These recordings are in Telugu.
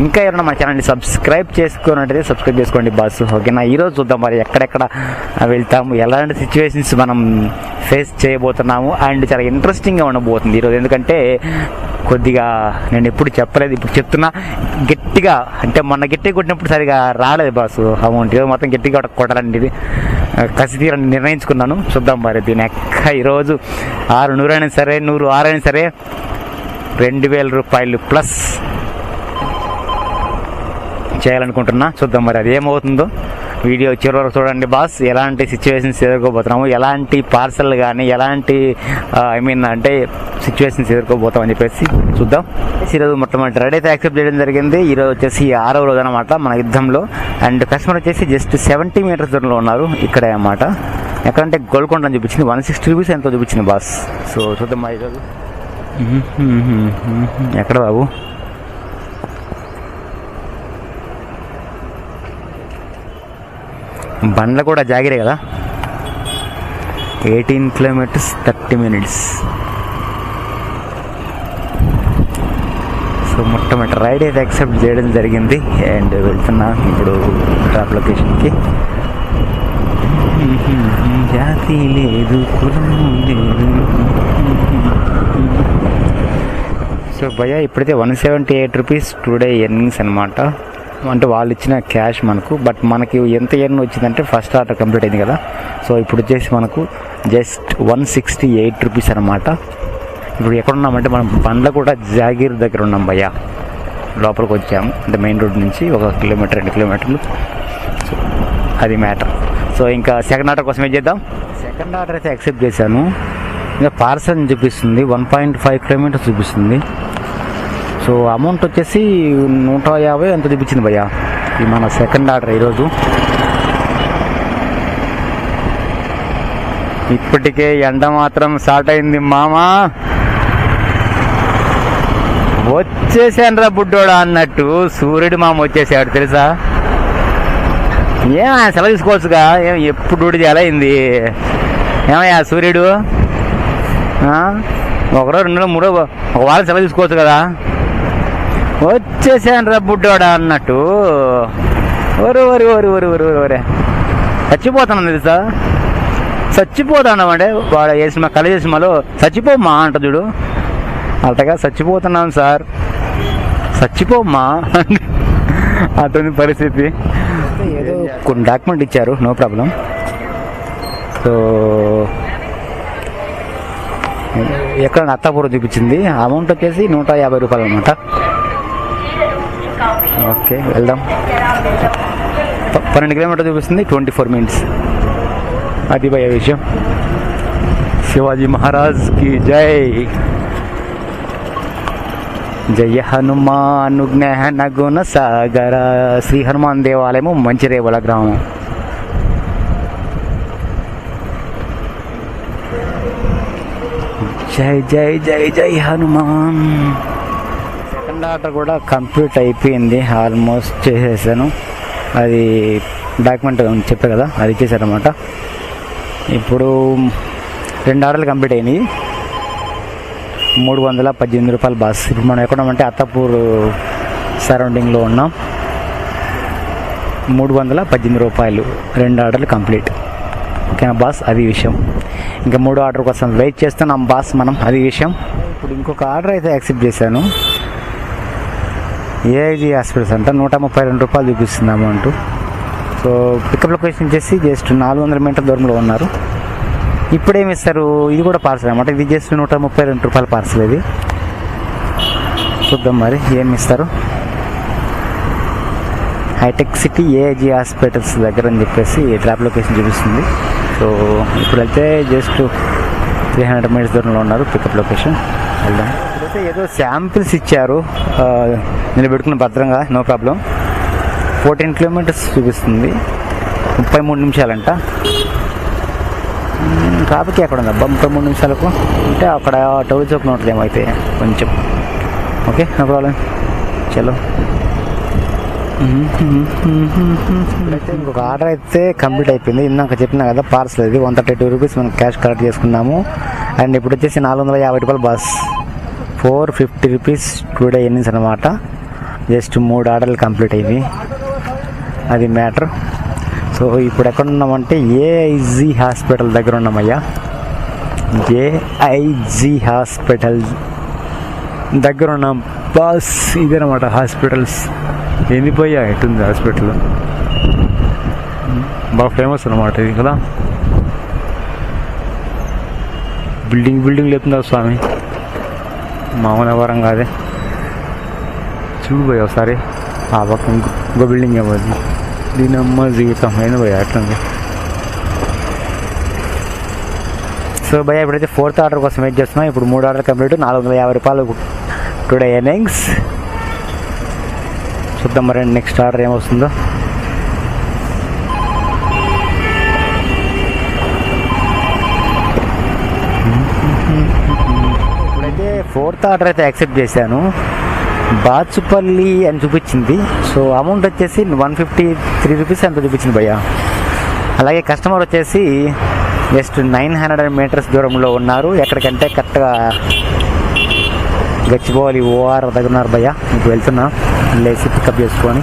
ఇంకా ఎవరైనా మా ఛానల్ని సబ్స్క్రైబ్ చేసుకున్నట్టయితే సబ్స్క్రైబ్ చేసుకోండి బాస్. ఓకేనా, ఈరోజు చూద్దాం మరి ఎక్కడెక్కడ వెళ్తాము, ఎలాంటి సిచ్యువేషన్స్ మనం ఫేస్ చేయబోతున్నాము. అండ్ చాలా ఇంట్రెస్టింగ్గా ఉండబోతుంది ఈరోజు. ఎందుకంటే కొద్దిగా నేను ఎప్పుడు చెప్పలేదు, ఇప్పుడు చెప్తున్నా గట్టిగా. అంటే మొన్న గట్టిగా కొట్టినప్పుడు సరిగా రాలేదు బాసు అమౌంట్. ఈరోజు మొత్తం గట్టిగా కొట్టాలండి, కసి తీరని నిర్ణయించుకున్నాను. చూద్దాం మరి దీని ఎక్క ఈరోజు 600 అయినా సరే 106 అయినా సరే 2000 రూపాయలు ప్లస్ చేయాలనుకుంటున్నా. చూద్దాం మరి అది ఏమవుతుందో. వీడియో చివరి వరకు చూడండి బాస్. ఎలాంటి సిచ్యువేషన్స్ ఎదుర్కోబోతున్నాము, ఎలాంటి పార్సల్ కానీ ఎలాంటి అంటే సిచ్యువేషన్స్ ఎదుర్కోబోతామని చెప్పేసి చూద్దాం. ఈరోజు మొట్టమొదటి రైడ్ అయితే యాక్సెప్ట్ చేయడం జరిగింది. ఈరోజు వచ్చేసి 6వ రోజు అనమాట మన యుద్ధంలో. అండ్ కస్టమర్ వచ్చేసి జస్ట్ 70 మీటర్స్ దూరంలో ఉన్నారు ఇక్కడే అన్నమాట. ఎక్కడంటే గోల్కొండ అని చూపించింది, 160 రూపీస్ ఎంతో చూపించింది బాస్. సో చూద్దాం మా ఈరోజు ఎక్కడ బాబు. బండ్ల కూడా జాగిరే కదా. 18 కిలోమీటర్స్ 30 మినిట్స్. సో మొట్టమొదటి రైడ్ అయితే యాక్సెప్ట్ చేయడం జరిగింది. అండ్ వెళ్తున్నా ఇప్పుడు డ్రాప్ లొకేషన్కి. జాతి లేదు కులం లేదు. సో భయ్యా ఇప్పుడైతే 178 రూపీస్ టుడే ఎర్నింగ్స్ అనమాట. అంటే వాళ్ళు ఇచ్చిన క్యాష్ మనకు. బట్ మనకి ఎంత ఎర్న్ వచ్చిందంటే ఫస్ట్ ఆర్డర్ కంప్లీట్ అయింది కదా. సో ఇప్పుడు వచ్చేసి మనకు జస్ట్ 168 రూపీస్ అనమాట. ఇప్పుడు ఎక్కడ ఉన్నామంటే మనం బండ్ల కూడా జాగీర్ దగ్గర ఉన్నాం భయ్యా. లోపలికి వచ్చాము, అంటే మెయిన్ రోడ్ నుంచి 1 కిలోమీటర్ 2 కిలోమీటర్లు. సో అది మ్యాటర్. సో ఇంకా సెకండ్ ఆర్డర్ కోసం ఏం చేద్దాం. సెకండ్ ఆర్డర్ అయితే యాక్సెప్ట్ చేశాను. ఇంకా పార్సల్ చూపిస్తుంది 1.5 కిలోమీటర్స్ చూపిస్తుంది. సో అమౌంట్ వచ్చేసి 150 ఎంత చూపించింది భయ్యా. ఇది మన సెకండ్ ఆర్డర్ ఈరోజు. ఇప్పటికే ఎండ మాత్రం స్టార్ట్ అయింది మామా. వచ్చేసాను రా బుడ్డోడా అన్నట్టు సూర్యుడు మామ వచ్చేసాడు తెలుసా. ఏమయ్యా సెలవు తీసుకోవచ్చుగా, ఎప్పుడు డ్యూటీ చేయాలైంది. ఏమయ్యా సూర్యుడు, 1 రోజు 2 రోజు 3 రోజు 1 వారం సెలవు తీసుకోవచ్చు కదా. వచ్చేసాను రా బుడ్డోడా అన్నట్టు. ఒరే చచ్చిపోతున్నాను తెలుసా. చచ్చిపోతాన్నామంటే వాడు వేసిన కళ సినిమాలో చచ్చిపోమ్మా అంట చూడు, అంతగా చచ్చిపోతున్నాను సార్, చచ్చిపోమ్మా అతని పరిస్థితి. ఏదో కొన్ని డాక్యుమెంట్ ఇచ్చారు, నో ప్రాబ్లం. సో ఎక్కడ అత్తాపురం చూపించింది. అమౌంట్ వచ్చేసి 150 రూపాయలు అనమాట. ఓకే వెళ్దాం. 12 కిలోమీటర్ చూపిస్తుంది, 24 మినిట్స్. అది భయ విషయం. శివాజీ మహారాజ్ కి జై. జయ హనుమాను జ్ఞాన గుణ సాగర. శ్రీ హనుమాన్ దేవాలయము, మంచిరేవల గ్రామం. జై జై జై జై హనుమాన్. సెకండ్ ఆర్డర్ కూడా కంప్లీట్ అయిపోయింది, ఆల్మోస్ట్ చేసేసాను. అది డాక్యుమెంట్ చెప్పా కదా, అది ఇచ్చేసారనమాట. ఇప్పుడు 2 ఆర్డర్లు కంప్లీట్ అయినాయి, 318 రూపాయలు బాస్. ఇప్పుడు మనం ఎక్కడున్నామంటే అత్తాపూర్ సరౌండింగ్లో ఉన్నాం. 318 రూపాయలు 2 ఆర్డర్లు కంప్లీట్. ఓకేనా బాస్, అది విషయం. ఇంకా 3వ ఆర్డర్ కోసం వెయిట్ చేస్తున్నాం బాస్ మనం, అది విషయం. ఇప్పుడు ఇంకొక ఆర్డర్ అయితే యాక్సెప్ట్ చేశాను. ఏఐజీ హాస్పిటల్స్ అంట 132 రూపాయలు చూపిస్తుంది అమౌంట్. సో పికప్ లొకేషన్ వచ్చేసి జస్ట్ 400 మీటర్ దూరంలో ఉన్నారు. ఇప్పుడేమి ఇస్తారు, ఇది కూడా పార్సల్ అనమాట. ఇది జస్ట్ 132 రూపాయల పార్సల్. ఇది చూద్దాం మరి ఏమి ఇస్తారు. హైటెక్ సిటీ ఏఐజీ హాస్పిటల్స్ దగ్గర అని చెప్పేసి ట్రాప్ లొకేషన్ చూపిస్తుంది. సో ఇప్పుడైతే జస్ట్ 300 మీటర్స్ దూరంలో ఉన్నారు పికప్ లొకేషన్. వెళ్దాం. ఇప్పుడైతే ఏదో శాంపిల్స్ ఇచ్చారు, నిలబెట్టుకున్న భద్రంగా, నో ప్రాబ్లం. 14 కిలోమీటర్స్ చూపిస్తుంది, 33 నిమిషాలంట. ట్రాఫిక్ ఎక్కడ ఉందబ్బా 33 నిమిషాలకు అంటే అక్కడ టౌల్ చౌక్ ఉంటుందేమో అయితే కొంచెం. ఓకే నో ప్రాబ్లం, చలో. అయితే ఇంకొక ఆర్డర్ అయితే కంప్లీట్ అయిపోయింది. ఇందాక చెప్పినా కదా పార్సల్, ఇది 132 రూపీస్ మనం క్యాష్ కలెక్ట్ చేసుకున్నాము. అండ్ ఇప్పుడు వచ్చేసి 450 రూపాయలు బాస్. 450 రూపీస్ టుడే ఎర్నింగ్స్ అనమాట. జస్ట్ 3 ఆర్డర్లు కంప్లీట్ అయింది, అది మ్యాటర్. సో ఇప్పుడు ఎక్కడ ఉన్నామంటే ఏఐజీ హాస్పిటల్ దగ్గర ఉన్నామయ్యా. ఏఐజీ హాస్పిటల్ దగ్గర ఉన్నాం బాస్. ఇదేనమాట హాస్పిటల్స్. ఏంది పోయా ఎటుంది హాస్పిటల్, బాగా ఫేమస్ అన్నమాట ఇది కదా. బిల్డింగ్ లేపుతుందా స్వామి, మామూలు ఎవరం కాదే. చూడు పోయా ఒకసారి ఆ పక్క ఇంకో బిల్డింగ్ ఏమవుతుంది, దీని అమ్మ జీవితం ఏంది పోయా అట్లుంది. సో భయ్య ఇప్పుడైతే 4th ఆర్డర్ కోసం వెయిట్ చేస్తున్నాం. ఇప్పుడు 3 ఆర్డర్ కంప్లీట్, 450 రూపాయలు టుడే ఎర్నింగ్స్. చూద్దాం మరి నెక్స్ట్ ఆర్డర్ ఏమొస్తుందో. ఇప్పుడైతే 4th ఆర్డర్ అయితే యాక్సెప్ట్ చేశాను. బాచుపల్లి అని చూపించింది. సో అమౌంట్ వచ్చేసి 153 రూపీస్ అంత చూపించింది భయ్య. అలాగే కస్టమర్ వచ్చేసి జస్ట్ 900 మీటర్స్ దూరంలో ఉన్నారు. ఎక్కడికంటే కరెక్ట్గా గచ్చిబౌలి ఓఆర్ దగ్గర ఉన్నారు భయ్య. మీకు వెళ్తున్నా, లేచి పికప్ చేసుకొని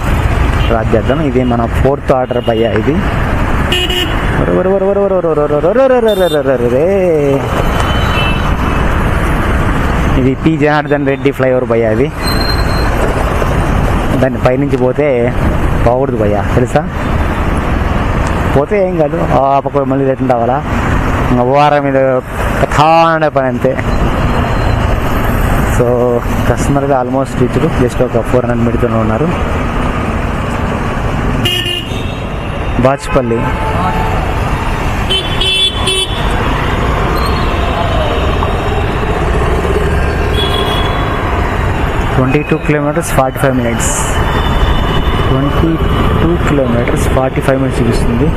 డ్రాప్ చేద్దాం. ఇది మన 4th ఆర్డర్ భయ్య. ఇది ఇది పి జనార్దన్ రెడ్డి ఫ్లైఓవర్ భయ్య. అది దాన్ని పైనుంచి పోతే పోకూడదు భయ్య, తెలుసా. పోతే ఏం కాదు, ఆ పక్క మళ్ళీ రిటర్న్ రావాలా. ఓఆర్ మీద కథాండే పని అంతే. సో కస్టమర్గా ఆల్మోస్ట్ రీచ్డ్, జస్ట్ ఒక 400 మీటర్లో ఉన్నారు. Bachupally (22 kilometers 45 minutes). 22 kilometers 45 minutes చూపిస్తుంది.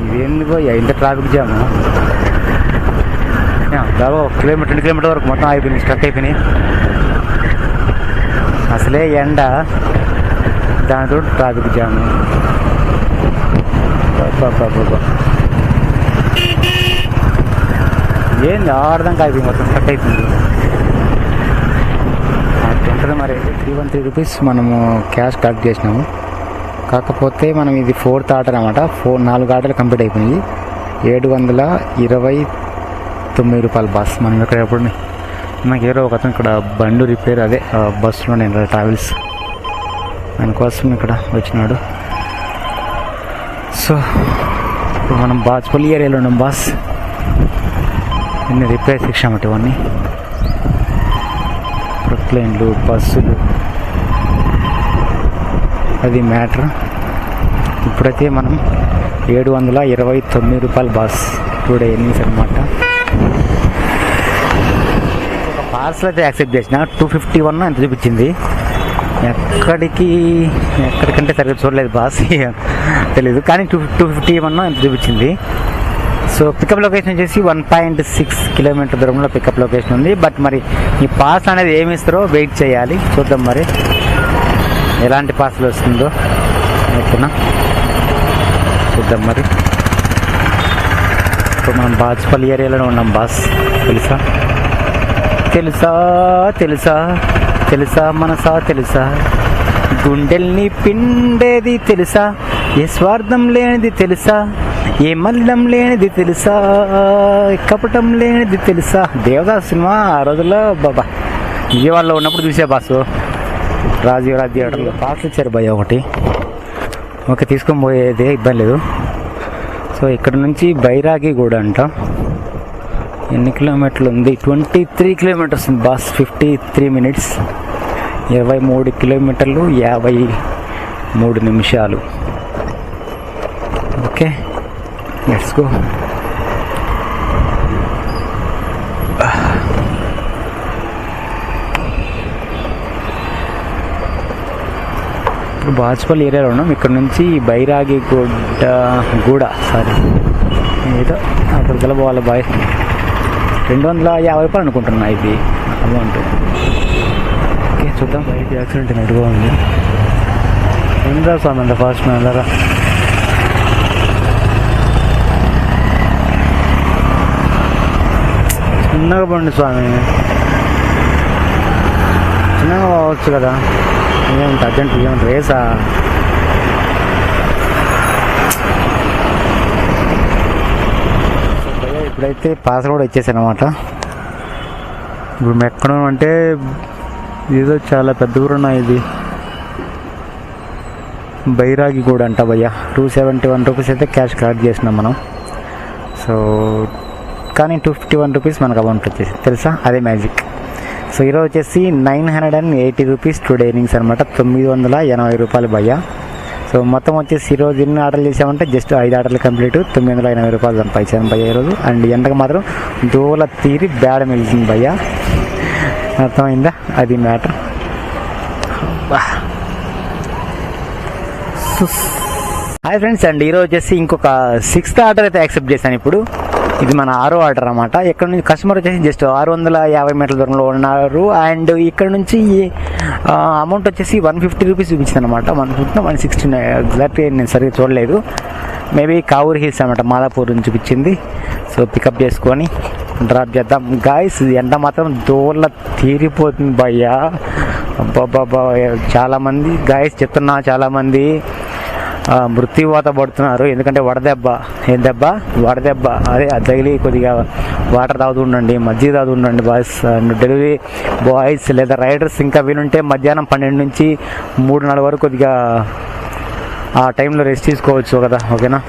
ఇదేంది పోయా ఇంత ట్రాఫిక్ జామ్. దాదాపు 1 కిలోమీటర్ 2 కిలోమీటర్ వరకు మొత్తం అయిపోయింది, స్ట్రక్ అయిపోయినాయి. అసలే ఎండ, దానితో ట్రాఫిక్ జామ్. ఏంది ఆడదాం అయిపోయింది, మొత్తం స్ట్రక్ అయిపోయింది. ఉంటుంది మరి. 313 రూపీస్ మనము క్యాష్ కలెక్ట్ చేసినాము. కాకపోతే మనం ఇది 4th ఆర్డర్ అనమాట. 4 ఆర్డర్లు కంప్లీట్ అయిపోయినాయి. 729 రూపాయలు బాస్. మనం ఇక్కడ ఎప్పుడు నాకు ఏదో ఒక అతను ఇక్కడ బండు రిపేర్, అదే బస్సులో నేను ట్రావెల్స్ దానికోసం ఇక్కడ వచ్చినాడు. సో ఇప్పుడు మనం బాచుపల్లి ఏరియాలో ఉన్నాం బాస్. ఇన్ని రిపేర్ సెక్షన్ అన్నమాట ఇవన్నీ. ప్రొక్లైన్లు, బస్సులు, అది మ్యాటర్. ఇప్పుడైతే మనం 729 రూపాయలు బాస్ టుడే ఎర్నింగ్స్ అనమాట. ఒక పార్సల్ అయితే యాక్సెప్ట్ చేసిన 251 ఎంత చూపించింది. ఎక్కడికంటే సరిగ్గా చూడలేదు బాస్, తెలీదు. కానీ 251 ఎంత చూపించింది. సో పికప్ లొకేషన్ వచ్చేసి 1.6 కిలోమీటర్ దూరంలో పికప్ లొకేషన్ ఉంది. బట్ మరి ఈ పార్సల్ అనేది ఏమి ఇస్తారో వెయిట్ చేయాలి, చూద్దాం మరి ఎలాంటి పార్సల్ వస్తుందో. ఓకేనా, చూద్దాం మరి. ఇప్పుడు మనం బాచుపల్లి ఏరియాలోనే ఉన్నాం బాస్. తెలుసా తెలుసా తెలుసా తెలుసా మనసా తెలుసా, గుండెల్ని పిండేది తెలుసా, ఏ స్వార్థం లేనిది తెలుసా, ఏ మల్లం లేనిది తెలుసా, కపటం లేనిది తెలుసా. దేవదాస్ సినిమా ఆ రోజుల్లో బాబా విజయవాడలో ఉన్నప్పుడు చూసే బాసు. రాజీవ్ థియేటర్లో పార్సల్ ఇచ్చారు భయ్య ఒకటి. ఓకే, తీసుకొని పోయేదే ఇబ్బంది లేదు. సో ఇక్కడ నుంచి బైరాగి కూడా అంట. ఎన్ని కిలోమీటర్లు ఉంది? 23 కిలోమీటర్స్ ఉంది బాస్. 53 మినిట్స్, 23 కిలోమీటర్లు 53 నిమిషాలు. Okay, let's go. ఇప్పుడు బాచుపల్లి ఏరియాలో ఉన్నాం. ఇక్కడ నుంచి బైరాగి గూడ ఏదో అక్కడ గెలబోవాలి బాయ్. 250 రూపాయలు అనుకుంటున్నా ఇది అమౌంట్. ఓకే, చూద్దాం. బైక్ యాక్సిడెంట్ నెట్గా ఉంది. ఏందా స్వామి అంత ఫాస్ట్ వెళ్ళరా. చిన్నగా పండి స్వామి, చిన్నగా పోవచ్చు కదా. ఏమిటి అర్జెంట్, ఏమిటి రేసా? ఇప్పుడైతే పాస్ కూడా వచ్చేసాను అనమాట. ఇప్పుడు ఎక్కడం అంటే ఏదో చాలా పెద్ద ఊరున్నా, ఇది బైరాగి కూడా అంట భయ్య. 271 రూపీస్ అయితే క్యాష్ కలెక్ట్ చేసినాం మనం. సో కానీ 251 రూపీస్ మనకు అమౌంట్ వచ్చేసి తెలుసా, అదే మ్యాజిక్. సో ఈరోజు వచ్చేసి 980 రూపీస్ టుడే ఎర్నింగ్స్ అనమాట, 980 రూపాయలు భయ్య. సో మొత్తం వచ్చేసి ఈరోజు ఎన్ని ఆర్డర్లు చేసామంటే జస్ట్ 5 ఆర్డర్లు కంప్లీట్, 980 రూపాయలు సంపాదించాను భయ్య ఈరోజు. అండ్ ఎండకు మాత్రం దూల తీరి బేడ మిలిచింది భయ్య, అర్థమైందా, అది మ్యాటర్. హాయ్ ఫ్రెండ్స్, అండ్ ఈరోజు వచ్చేసి ఇంకొక 6th ఆర్డర్ అయితే యాక్సెప్ట్ చేశాను. ఇప్పుడు ఇది మన 6వ ఆర్డర్ అన్నమాట. ఇక్కడ నుంచి కస్టమర్ వచ్చేసి జస్ట్ 650 మీటర్ల దూరంలో ఉన్నారు. అండ్ ఇక్కడ నుంచి అమౌంట్ వచ్చేసి 150 రూపీస్ చూపించింది అనమాట. 150 160 ఎగ్జాక్ట్గా నేను సరిగ్గా చూడలేదు. మేబీ కావూర్ హిల్స్ అనమాట, మాదాపూర్ నుంచి చూపించింది. సో పికప్ చేసుకొని డ్రాప్ చేద్దాం గాయస్. ఎండ మాత్రం దూల తీరిపోతుంది భయ్యా, అబ్బాబ్బా. చాలామంది గాయస్ చెప్తున్నా, చాలామంది మృత్యువాత పడుతున్నారు. ఎందుకంటే వడదెబ్బ, ఏం దెబ్బ, వడదెబ్బ. అదే తగిలి కొద్దిగా వాటర్ తాగుతూ ఉండండి, మజ్జిగ తాగుతూ ఉండండి బాయ్స్. అండ్ డెలివరీ బాయ్స్ లేదా రైడర్స్ ఇంకా వీలుంటే మధ్యాహ్నం 12 నుంచి 3-4 వరకు కొద్దిగా ఆ టైంలో రెస్ట్ తీసుకోవచ్చు కదా, ఓకేనా.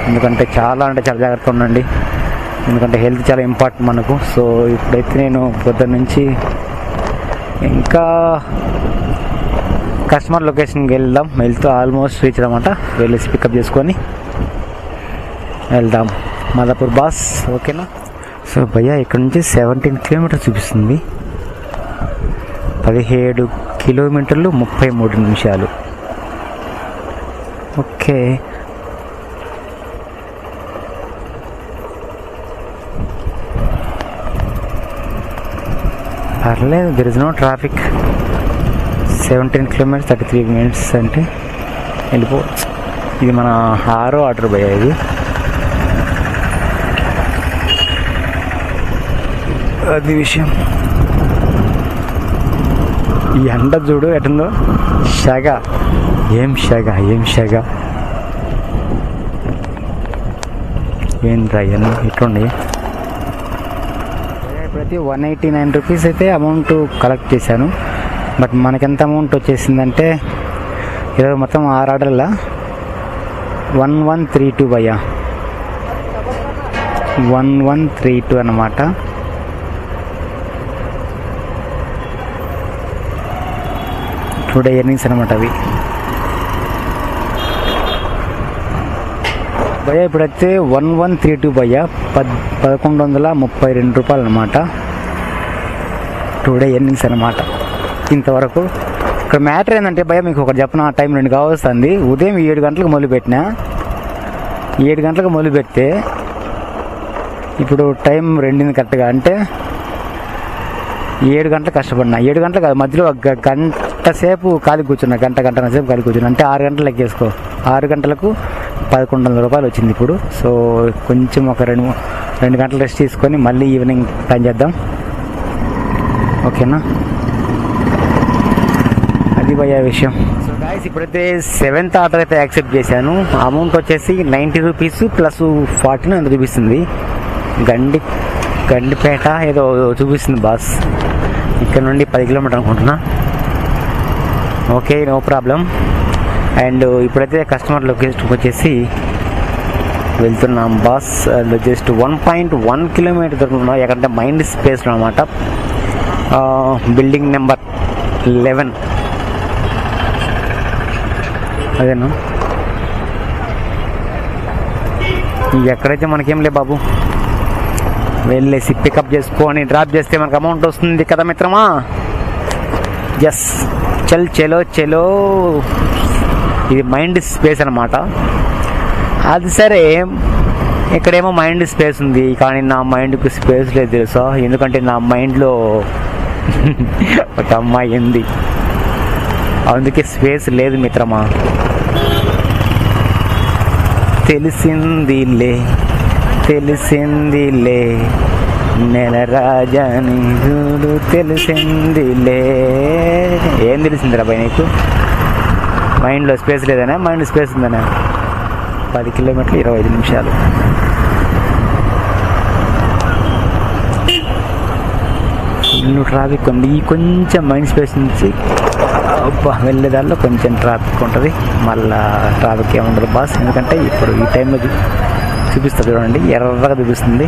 ఎందుకంటే చాలా జాగ్రత్తగా ఉండండి, ఎందుకంటే హెల్త్ చాలా ఇంపార్టెంట్ మనకు. సో ఇప్పుడైతే నేను పొద్దున్న నుంచి ఇంకా కస్టమర్ లొకేషన్కి వెళ్తూ ఆల్మోస్ట్ రీచ్ అనమాట. వెళ్ళేసి పికప్ చేసుకొని వెళ్దాం మాదాపూర్ బాస్, ఓకేనా. సో భయ్యా ఇక్కడ నుంచి 17 కిలోమీటర్స్ చూపిస్తుంది, 17 కిలోమీటర్లు 33 నిమిషాలు. ఓకే, పర్లేదు, there is no traffic. 17 kilometres 33 minutes అంటే వెళ్ళిపోవచ్చు. ఇది మన 6వ ఆర్డర్ భయ్యా. ఇది అది విషయం. ఈ ఎండ చూడు ఎటుందో, షగ, ఏం షగ, ఏం షగ, ఏంట్రా ఇవన్నీ ఇట్లుండి. ఇప్పుడైతే 189 రూపీస్ అయితే అమౌంట్ కలెక్ట్ చేశాను. బట్ మనకెంత అమౌంట్ వచ్చేసిందంటే ఈరోజు మొత్తం 6 ఆర్డర్ల 1132 భయ్యా, 1132 అన్నమాట. టుడే ఎర్నింగ్స్ అనమాట అవి భయ్యా. ఇప్పుడైతే 1132 భయ్యా, 1132 రూపాయలు అనమాట టుడే ఎర్నింగ్స్ అనమాట ఇంతవరకు. ఇక్కడ మ్యాటర్ ఏంటంటే భయ్యా, మీకు ఒకటి చెప్పిన, టైం 2 కావస్తుంది. ఉదయం 7 గంటలకు మొదలుపెట్టినా, 7 గంటలకు మొదలుపెడితే ఇప్పుడు టైం 2 కరెక్ట్గా, అంటే 7 గంటలు కష్టపడినా. 7 గంటలు కాదు, మధ్యలో 1 గంట సేపు ఖాళీ కూర్చున్నా, గంటన్నర సేపు ఖాళీ కూర్చున్నా, అంటే 6 గంటలు లెక్కేసుకో. 6 గంటలకు 1100 రూపాయలు వచ్చింది ఇప్పుడు. సో కొంచెం ఒక 2 గంటలు రెస్ట్ తీసుకొని మళ్ళీ ఈవినింగ్ ప్లాన్ చేద్దాం, ఓకేనా. అది భయ్యా విషయం. సో గాయస్ ఇప్పుడైతే 7th ఆర్డర్ అయితే యాక్సెప్ట్ చేశాను. అమౌంట్ వచ్చేసి 90 రూపీస్ ప్లస్ 40 ఎంత చూపిస్తుంది. గండిపేట ఏదో చూపిస్తుంది బాస్. ఇక్కడ నుండి 10 కిలోమీటర్ అనుకుంటున్నా. Okay, no problem. అండ్ ఇప్పుడైతే కస్టమర్ లొకేషన్కి వచ్చేసి వెళ్తున్నాం బాస్. అండ్ జస్ట్ 1.1 కిలోమీటర్ దూరంలో, ఎక్కడంటే మైండ్ స్పేస్లో అనమాట, బిల్డింగ్ నెంబర్ 11. అదేనా, ఎక్కడైతే మనకేం లే బాబు, వెళ్ళేసి పికప్ చేసుకొని డ్రాప్ చేస్తే మనకు అమౌంట్ వస్తుంది కదా మిత్రమా. ఎస్, చలో. ఇది మైండ్ స్పేస్ అనమాట. అది సరే, ఇక్కడేమో మైండ్ స్పేస్ ఉంది, కానీ నా మైండ్కి స్పేస్ లేదు తెలుసా. ఎందుకంటే నా మైండ్లో ఒక అమ్మాయి ఉంది, అందుకే స్పేస్ లేదు మిత్రమా. తెలిసిందిలే నెల రాజాని చూడు తెలిసిందిలే. ఏం తెలిసిందిరా భయ్ నీకు? మైండ్లో స్పేస్ లేదనే? మైండ్ స్పేస్ ఉందనే. 10 కిలోమీటర్లు 25 నిమిషాలు. ఫుల్ ట్రాఫిక్ ఉంది. కొంచెం మైండ్ స్పేస్ నుంచి వెళ్ళేదాల్లో కొంచెం ట్రాఫిక్ ఉంటుంది. మళ్ళా ట్రాఫిక్ ఏముండదు బాస్, ఎందుకంటే ఇప్పుడు ఈ టైంలో చూపిస్తుంది చూడండి, ఎర్రగా చూపిస్తుంది.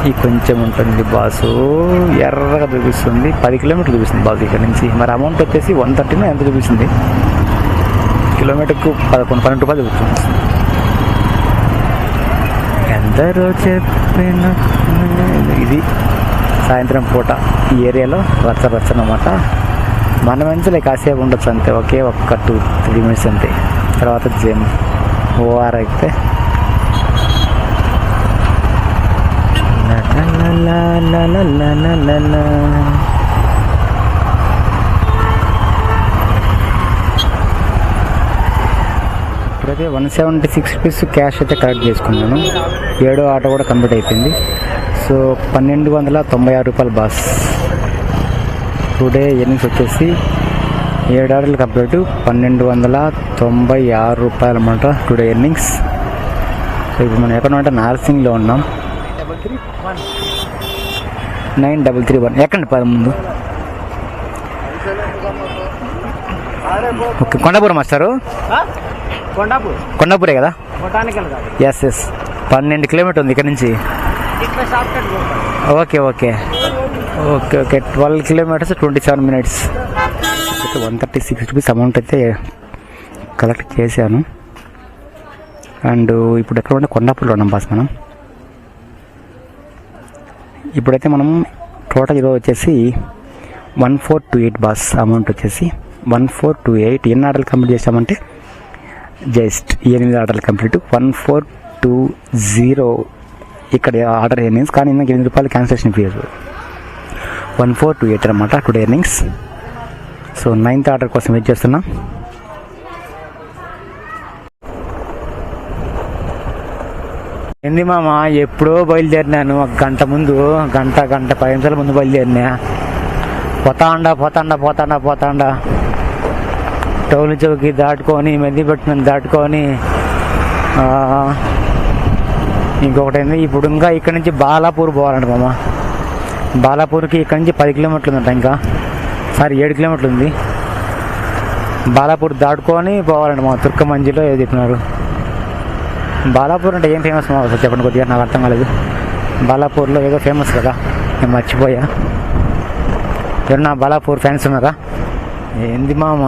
ఈ కొంచెం ఉంటుంది బాసు, ఎర్రగా చూపిస్తుంది. 10 కిలోమీటర్లు చూపిస్తుంది బాసు ఇక్కడ నుంచి. మరి అమౌంట్ వచ్చేసి 130 ఎంత చూపిస్తుంది? కిలోమీటర్కు 11-12 రూపాయలు చూపిస్తుంది. ఎందరో చెప్పిన ఇది సాయంత్రం పూట ఈ ఏరియాలో రచ్చనమాట. మన మంచిలో కాసేపు ఉండొచ్చు అంతే, ఒకే ఒక్క 2-3 మినిట్స్ అంతే. తర్వాత జిమ్ ఓఆర్ అయితే ఇప్పుడైతే 176 రూపీస్ క్యాష్ అయితే కలెక్ట్ చేసుకున్నాను. 7వ ఆటో కూడా కంప్లీట్ అయిపోయింది. సో 1296 రూపాయలు బాస్. టుడే ఎర్నింగ్స్ వచ్చేసి 7 ఆర్డర్లు కంప్లీట్ 1296 రూపాయలు అన్నమాట టుడే ఎర్నింగ్స్. సో ఇప్పుడు మనం ఎక్కడ అంటే నార్సింగ్లో ఉన్నాం. 9331 ఎక్కండి 10 ఓకే. కొండాపూర్ మాస్టారు, కొండాపూరే కదా? ఎస్ 12 కిలోమీటర్ ఉంది ఇక్కడ నుంచి. Okay 12 kilometres 27 minutes. 136 rupees amount అయితే కలెక్ట్ చేశాను. అండ్ ఇప్పుడు ఎక్కడ ఉంటే కొండాపూర్లో ఉన్నాం బాస్ మనం. ఇప్పుడైతే మనం టోటల్ ఈరోజు వచ్చేసి 1428 బాస్. అమౌంట్ వచ్చేసి 1428. ఎన్ని ఆర్డర్లు కంప్లీట్ చేసామంటే జస్ట్ 8 ఆర్డర్లు కంప్లీట్. 1420 ఇక్కడ ఆర్డర్ ఎర్నింగ్స్, కానీ ఇందాక 8 రూపాయలు క్యాన్సిలేషన్ ఫీజు. 1428 అనమాట today earnings. So 9th order కోసం వెయిట్ చేస్తున్నా. ఏంది మామ, ఎప్పుడో బయలుదేరినాను, ఒక గంట 10 నిమిషాల ముందు బయలుదేరినా. పోతాండా టౌన్ చౌకి దాటుకొని మెల్లిపట్నం దాటుకొని ఇంకొకటి ఏంది, ఇప్పుడు ఇంకా ఇక్కడ నుంచి బాలాపూర్ పోవాలంట మామ. బాలాపూర్కి ఇక్కడ నుంచి 10 కిలోమీటర్లు ఉందంట, ఇంకా 7 కిలోమీటర్లు ఉంది. బాలాపూర్ దాటుకొని పోవాలంట మా తుర్కమంజిలో ఏదో చెప్పినారు. బాలాపూర్ అంటే ఏం ఫేమస్ మా చెప్పండి కొద్దిగా, నాకు అర్థం కాలేదు. బాలాపూర్లో ఏదో ఫేమస్ కదా, నేను మర్చిపోయా. ఎవరన్నా బాలాపూర్ ఫ్యాన్స్ ఉన్నారా? ఏంది మామ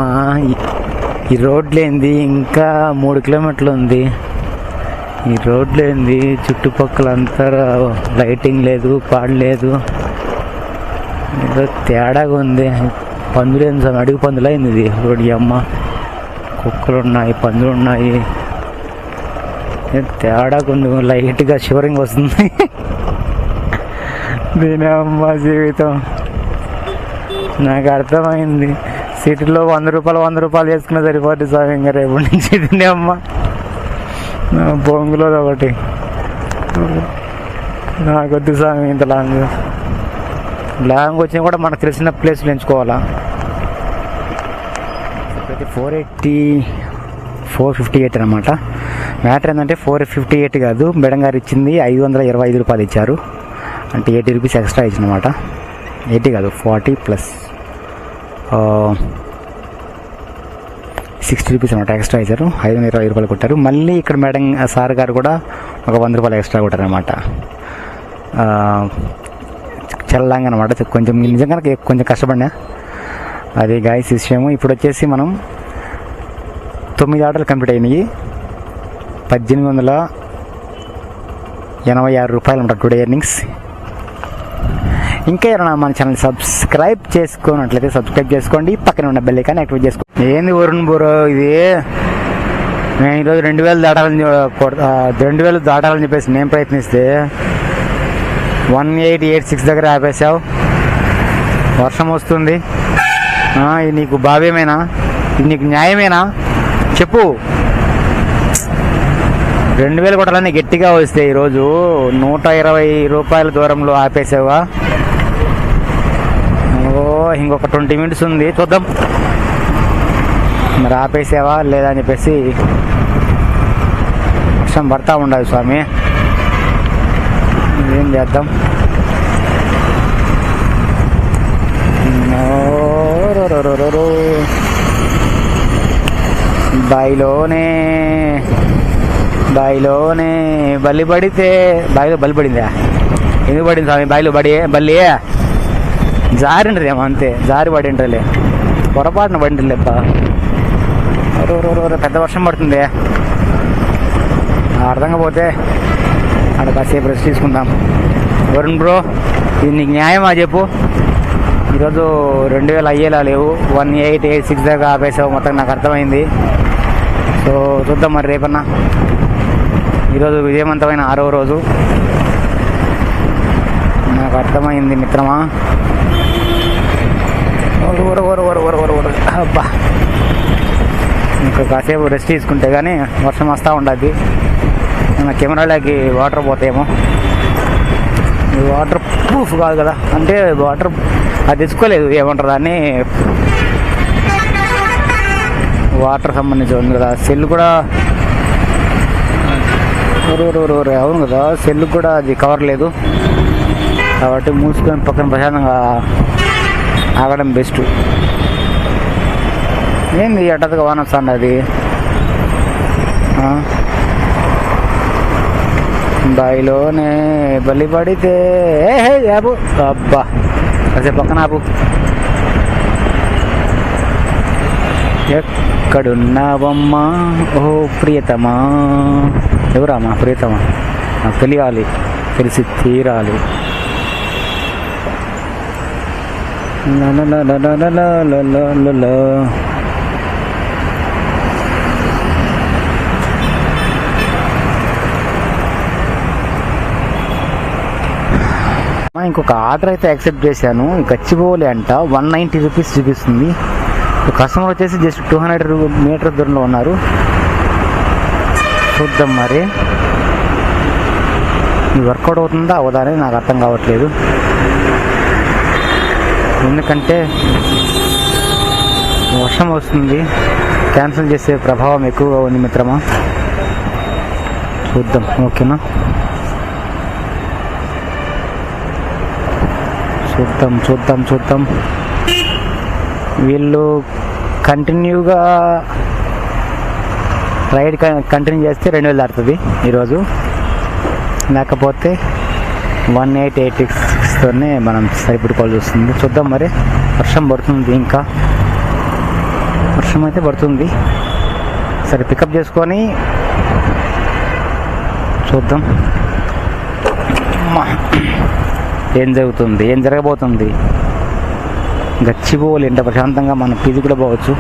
ఈ రోడ్లు ఏంది, ఇంకా 3 కిలోమీటర్లు ఉంది. ఈ రోడ్లు ఏంది, చుట్టుపక్కల అంతా లైటింగ్ లేదు, పాడలేదు, ఏదో తేడాగా ఉంది. పందులు ఏంది సార్, అడుగు పందులు అయింది ఇది రోడ్డు. అమ్మ కుక్కలు ఉన్నాయి, పందులు ఉన్నాయి, తేడాగా ఉంది. లైట్గా షివరింగ్ వస్తుంది. దీని అమ్మ జీవితం నాకు అర్థమైంది. సిటీలో 100 రూపాయలు వేసుకున్నా సరిపోతుంది సార్. ఇంకా రేపు నుంచి తినే అమ్మ బొంగులో ఒకటి నాకొద్దు స్వామి. ఇంత లాంగ్ వచ్చినా కూడా మనకు తెలిసిన ప్లేస్లు ఎంచుకోవాలా. 458 అనమాట. మ్యాటర్ ఏంటంటే 458 కాదు, మేడం గారు ఇచ్చింది 525 రూపాయలు ఇచ్చారు. అంటే 80 రూపీస్ ఎక్స్ట్రా ఇచ్చిందన్నమాట. 80 కాదు 40 ప్లస్ 60 రూపీస్ అనమాట ఎక్స్ట్రా ఇచ్చారు. 520 రూపాయలు కొట్టారు. మళ్ళీ ఇక్కడ మేడం సార్ గారు కూడా ఒక 100 రూపాయలు ఎక్స్ట్రా కొట్టారు అనమాట. చల్లంగా అనమాట. కొంచెం నిజంగా కొంచెం కష్టపడినా, అది గాయస్ విషయము. ఇప్పుడు వచ్చేసి మనం 9 ఆర్డర్లు కంప్లీట్ అయినాయి. 1886 రూపాయలు అనమాట టుడే ఎర్నింగ్స్. ఇంకా ఎవరైనా మన ఛానల్ సబ్స్క్రైబ్ చేసుకున్నట్లయితే సబ్స్క్రైబ్ చేసుకోండి, పక్కన ఉన్న బెల్ ఐకాన్ యాక్టివేట్ చేసుకోండి. ఏంది వరుణ్ బ్రో ఇది, నేను ఈరోజు 2000 దాటాలని చెప్పేసి నేను ప్రయత్నిస్తే 1886 దగ్గర ఆపేసావు. వర్షం వస్తుంది. ఇది నీకు భావ్యమేనా? ఇది నీకు న్యాయమేనా? చెప్పు. 2000 కొట్టాలని గట్టిగా వస్తే ఈరోజు 120 రూపాయల దూరంలో ఆపేసావా? ఓ ఇంకొక 20 మినిట్స్ ఉంది, చూద్దాం మరి ఆపేసావా లేదా అని చెప్పేసి. వర్షం పడతా ఉండదు స్వామి, ఏం చేద్దాం. బాయిలోనే బలి పడితే, బాయిలో బలి పడిందా? ఎందుకు పడింది స్వామి బాయిలో? బల్లి జారిండ్రేమో, అంతే జారి పడిండ్రలే, పొరపాటున పడిండ్రులేప్ప. పెద్ద వర్షం పడుతుంది, అర్థంగా పోతే అక్కడ కాసేపు రెస్ట్ తీసుకుందాం. వరుణ్ బ్రో, ఇది నీకు న్యాయమా చెప్పు? ఈరోజు 2000 అయ్యేలా లేవు, 1886 దాకా ఆపేసావు మొత్తం, నాకు అర్థమైంది. సో చూద్దాం మరి రేపన్నా. ఈరోజు విజయవంతమైన 6వ రోజు, నాకు అర్థమైంది మిత్రమా. అబ్బా, ఇంకా కాసేపు రెస్ట్ తీసుకుంటే కానీ వర్షం వస్తూ ఉండద్ది. నా కెమెరాలకి వాటర్ పోతాయేమో. వాటర్ ప్రూఫ్ కాదు కదా, అంటే వాటర్ అది తెచ్చుకోలేదు, ఏమంటారు దాన్ని, వాటర్ సంబంధించి ఉంది కదా. సెల్ కూడా అవును కదా, సెల్ కూడా అది కవర్ లేదు కాబట్టి మూసుకొని పక్కన ప్రశాంతంగా ఆగడం బెస్ట్. ఏంది హఠాత్తుగా వాన వస్తుంది? అది బాయిలోనే బలి పడితే ఆపు. అబ్బా అదే పక్కన ఆపు. ఎక్కడున్నావమ్మా ఓ ప్రియతమా? ఎవరామా ప్రియతమా? నాకు తెలియాలి, తెలిసి తీరాలి. ఇంకొక ఆర్డర్ అయితే యాక్సెప్ట్ చేశాను. గచ్చిబౌలి అంట, 190 రూపీస్ చూపిస్తుంది. కస్టమర్ వచ్చేసి జస్ట్ 200 మీటర్ దూరంలో ఉన్నారు. చూద్దాం మరి ఇది వర్కౌట్ అవుతుందా అవదా అనేది నాకు అర్థం కావట్లేదు. ఎందుకంటే వర్షం వస్తుంది, క్యాన్సిల్ చేసే ప్రభావం ఎక్కువగా ఉంది మిత్రమా. చూద్దాం, ఓకేనా? చూద్దాం. వీళ్ళు కంటిన్యూగా రైడ్ కంటిన్యూ చేస్తే 2000 దాటుతుంది ఈరోజు, లేకపోతే 1886తోనే మనం సరిపెట్టుకోవాల్సి వస్తుంది. చూద్దాం మరి. వర్షం పడుతుంది, ఇంకా వర్షం అయితే పడుతుంది. సరే పికప్ చేసుకొని చూద్దాం ఏం జరుగుతుంది, ఏం జరగబోతుంది. గచ్చిబౌలి ఎంత ప్రశాంతంగా మనం పీజీ కూడా పోవచ్చు.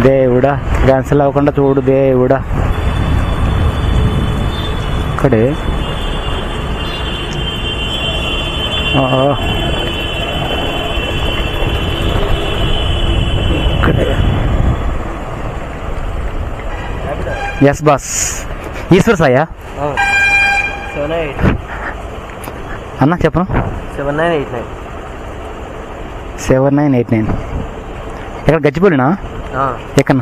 దేవుడా క్యాన్సిల్ అవ్వకుండా చూడు దేవుడా. ఇక్కడే ఎస్ బాస్. ఈశ్వర్ సాయా అన్న చెప్పను. 7989 ఎక్కడ? గచ్చిబౌలినా? ఎక్కడ?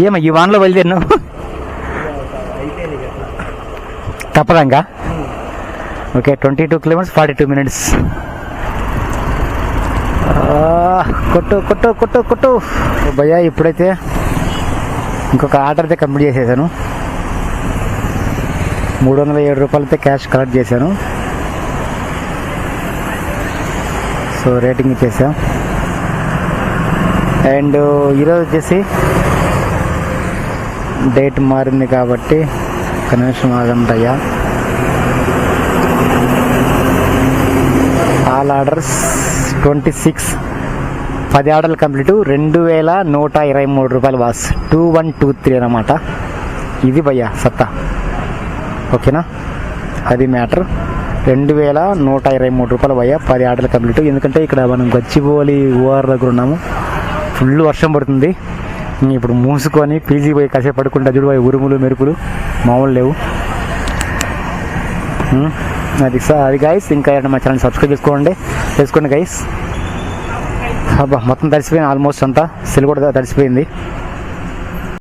ఏమో ఈ వాన్లో బయలుదేరినావు? తప్పదంగా. Okay, 22 kilometres 42 minutes. కొట్టు భయ్యా. ఇప్పుడైతే ఇంకొక ఆర్డర్ అయితే కంప్లీట్ చేసేసాను. 307 రూపాయలతో క్యాష్ కలెక్ట్ చేశాను. సో రేటింగ్ ఇచ్చేసాం. అండ్ ఈరోజు వచ్చేసి డేట్ మారింది కాబట్టి కనీసం ఆగంటయ్యా. ఆల్ ఆర్డర్స్ 26, 10 ఆర్డర్లు కంప్లీట్, 2123 రూపాయలు బాస్. 2123 అన్నమాట. ఇది భయ్యా సత్తా, ఓకేనా? అది మ్యాటర్. 2123 రూపాయలు భయ్యా, 10 ఆర్డర్లు కంప్లీట్. ఎందుకంటే ఇక్కడ మనం గచ్చిబౌలి ఓఆర్ దగ్గర ఉన్నాము, ఫుల్ వర్షం పడుతుంది. ఇప్పుడు మూసుకొని పీజీ పోయి కాసేపు పడుకుంటా చూడు ఉరుములు మెరుపులు మామూలు లేవు. అది గైస్. ఇంకా మా ఛానల్ సబ్స్క్రైబ్ చేసుకోండి గైస్. అబ్బా మొత్తం తడిసిపోయింది, ఆల్మోస్ట్ అంతా సెల్ కూడా తడిసిపోయింది.